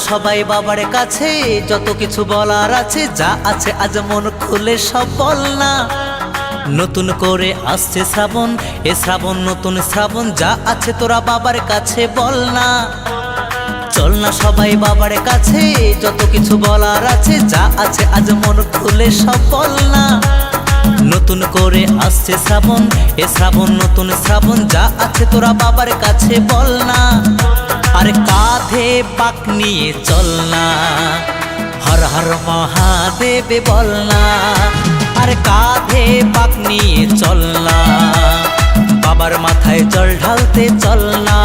সবাই বাবার কাছে, যত কিছু বলার আছে, যা আছে আজ মন খুলে সব বল না। নতুন করে আসছে শ্রাবণ, এ শ্রাবণ নতুন শ্রাবণ, যা আছে তোরা বাবার কাছে বল না। চল না সবাই বাবার কাছে, যত কিছু বলার আছে, যা আছে আজ মন খুলে সব বল না। নতুন করে আসছে শ্রাবণ, এ শ্রাবণ নতুন শ্রাবণ, যা আছে তোরা বাবার কাছে বল না। আর কাঁধে পাক নিয়ে চল না, হর হর মহাদেব বল না। আর কাঁধে পাক নিয়ে চল না, বাবার মাথায় জল ঢালতে চল না।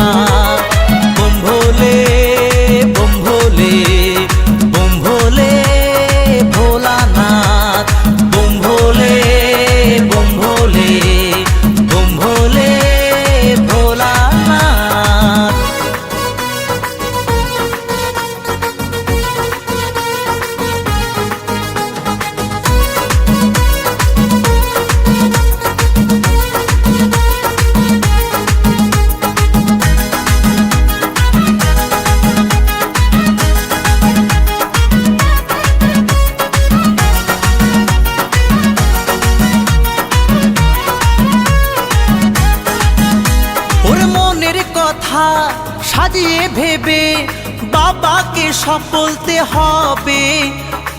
বম ভোলে বম ভোলে বম ভোলে ভোলানাথ, বম ভোলে বম ভোলে বম ভোলে ভোলানাথ। কথা সাজিয়ে ভেবে বাবাকে সব বলতে হবে।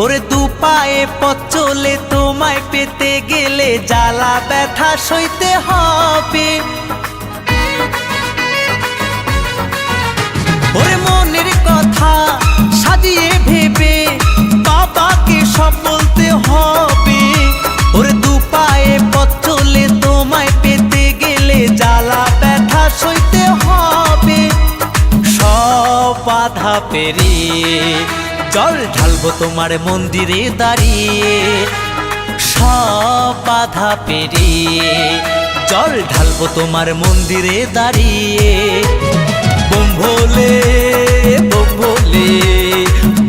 ওরে দু পায়ে পথ চলে তোমায় পেতে গেলে জ্বালা ব্যথা সইতে হবে। ওরে মনের কথা সাজিয়ে ভেবে বাবাকে সব বলতে হবে। ওরে দু পায়ে পথ চলে তোমায় পেতে গেলে জ্বালা ব্যথা সইতে হবে। সব বাধা পেরিয়ে জল ঢালবো তোমার মন্দিরে দাঁড়িয়ে। সব বাধা পেরিয়ে জল ঢালবো তোমার মন্দিরে দাঁড়িয়ে। বম ভোলে বম ভোলে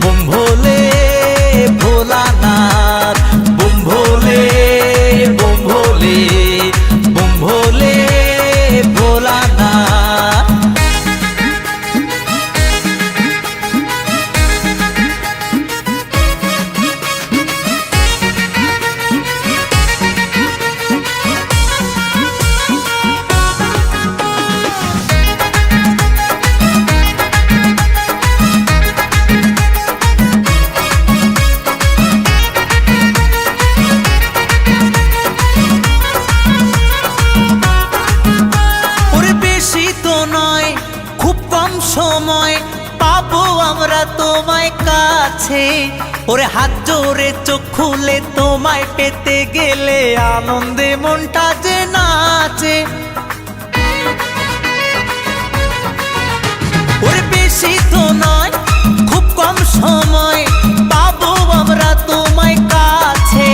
বম ভোলে ভোলানাথ, বম ভোলে বম ভোলে বম ভোলে ভোলানাথ। সময় পাবো আমরা তোমায় কাছে। ওরে হাত জোরে চোখ খুলে তোমায় পেতে গেলে আনন্দে মনটা যে নাচে। ওরে বেশি তো নয় খুব কম সময় পাবো আমরা তোমায় কাছে।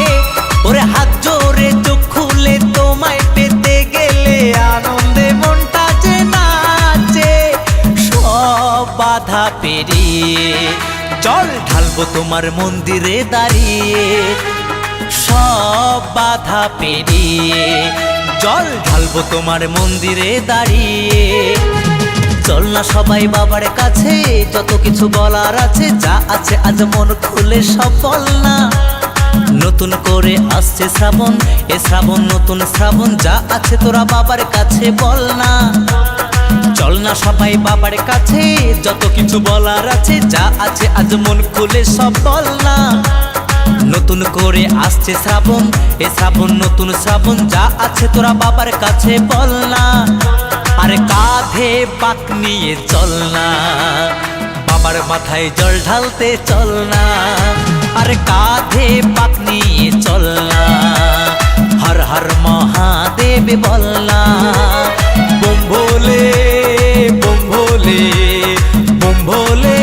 ওরে হাত জোরে চোখ খুলে তোমায় পেতে গেলে আনন্দে মনটা যে নাচে। বাধা পেরিয়ে জল ঢালবো তোমার মন্দিরে দাঁড়িয়ে। সব বাধা পেরিয়ে জল ঢালবো তোমার মন্দিরে দাঁড়িয়ে। চল না সবাই বাবার কাছে, যত কিছু বলার আছে, যা আছে আজ মন খুলে সব বল না। নতুন করে আসছে শ্রাবণ, এ শ্রাবণ নতুন শ্রাবণ, যা আছে তোরা বাবার কাছে বল না। চল না সবাই বাবার কাছে, যত কিছু বলার আছে, যা আছে আজ মন খুলে সব বল না। নতুন করে আসছে শ্রাবণ, এ শ্রাবণ নতুন শ্রাবণ, যা আছে তোরা বাবার কাছে বল না। আরে কাঁধে পাক নিয়ে চল না, বাবার মাথায় জল ঢালতে চল না। আরে কাঁধে পাক নিয়ে চল না, হর হর মহাদেব বল না। বম ভোলে বম ভোলে বম ভোলে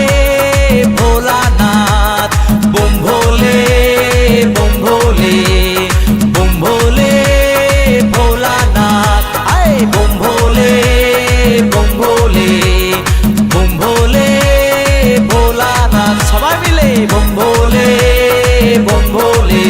ভোলানাথ, বম ভোলে বম ভোলে বম ভোলে ভোলানাথ। আয় বম ভোলে বম ভোলে বম ভোলে ভোলানাথ। সবাই মিলে বম ভোলে বম ভোলে